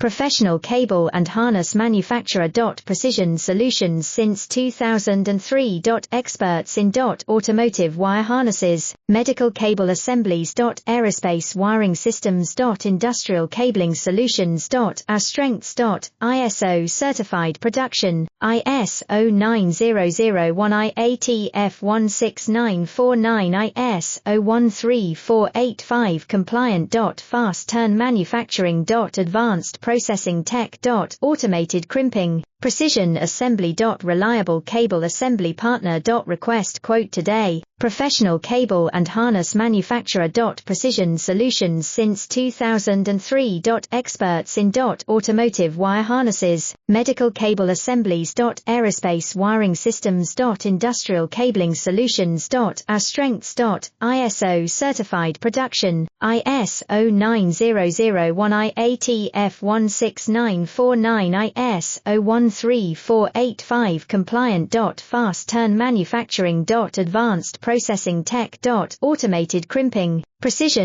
professional cable and harness manufacturer. Precision Solutions since 2003. Experts in automotive wire harnesses, medical cable assemblies. Aerospace wiring systems. Industrial cabling solutions. Our strengths. ISO certified production, ISO 9001 IATF 16949 ISO 13485 compliant. Fast turn manufacturing. Advanced processing tech. Automated crimping, precision assembly. Reliable cable assembly partner. Request quote today, professional cable and harness manufacturer. Precision Solutions since 2003. Experts in automotive wire harnesses, medical cable assemblies. Aerospace wiring systems. Industrial cabling solutions. Our strengths. ISO certified production, ISO 9001 IATF 16949 ISO 13485 compliant. Fast turn manufacturing. Advanced processing tech. Automated crimping, precision